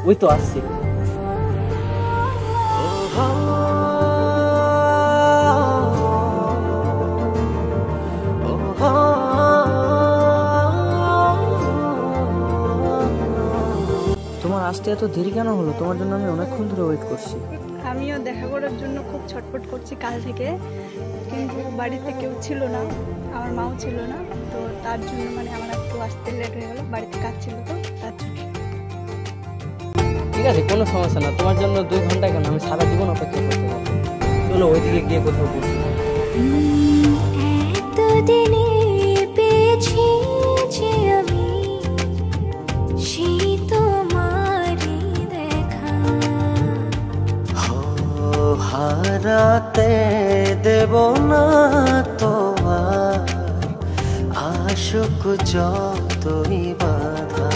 ওই তো আসছে। তোমার আসতে এত দেরি কেন হলো? তোমার জন্য আমি অনেকক্ষণ ধরে ওয়েট করছি। আমিও দেখা করার জন্য খুব ছটফট করছি কাল থেকে, কিন্তু বাড়িতে কেউ ছিল না, আমার মাও ছিল না, তো তার জন্য মানে আমার একটু আসতে লেট হয়ে গেল। বাড়িতে কাজ ছিল তো তার জন্য। ঠিক আছে, কোনো সমস্যা না। তোমার জন্য 2 ঘন্টা কেন, আমি সারা জীবন অপেক্ষা করতে পারবো। চলো ওইদিকে গিয়ে কোথাও বসি। হারাতে দেব না তোমার আশুক যতই বাধা।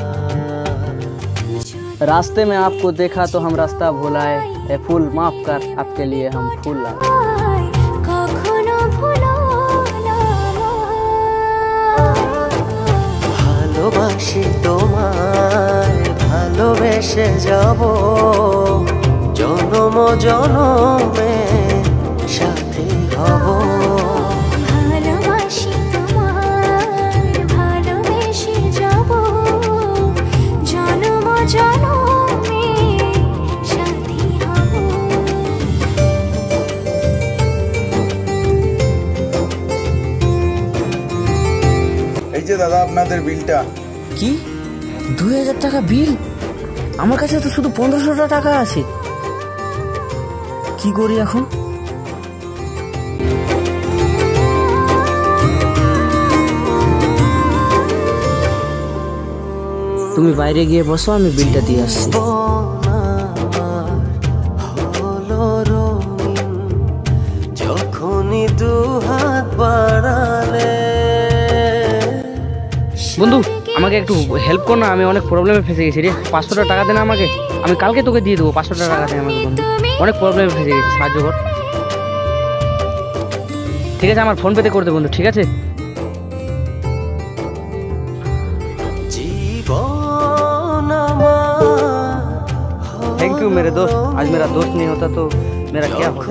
रास्ते में आपको देखा तो हम रास्ता भुलाए, ए फूल माफ कर आपके लिए हम फूल लाए। ভালোবাসি তোমায়, ভালোবেসে যাব জনম জনমে সাথী হব। ভালোবাসি তোমায়, ভালোবেসে যাব জনম জনমে সাথী হব। এই যে দাদা আপনাদের বিলটা। কি 2000 টাকা বিল? আমার কাছে তো শুধু 1500 টাকা আছে। কি করি এখন? তুমি বাইরে গিয়ে বসো, আমি বিলটা দিয়ে আসছি। যখনই দু হাত বাড়ালে। বন্ধু, আমাকে একটু হেল্প কর না, আমি অনেক প্রবলেমে ফেসে গেছি রে। 500 টাকা দে না আমাকে, আমি কালকে তোকে দিয়ে দেবো। 500 টাকা দে আমাকে বন্ধু, অনেক প্রবলেমে ফেসে গেছি, সাহায্য কর। ঠিক আছে, আমার ফোন পেতে করতে বন্ধু, ঠিক আছে? थैंक यू मेरे दोस्त, आज मेरा दोस्त नहीं होता तो मेरा क्या होता।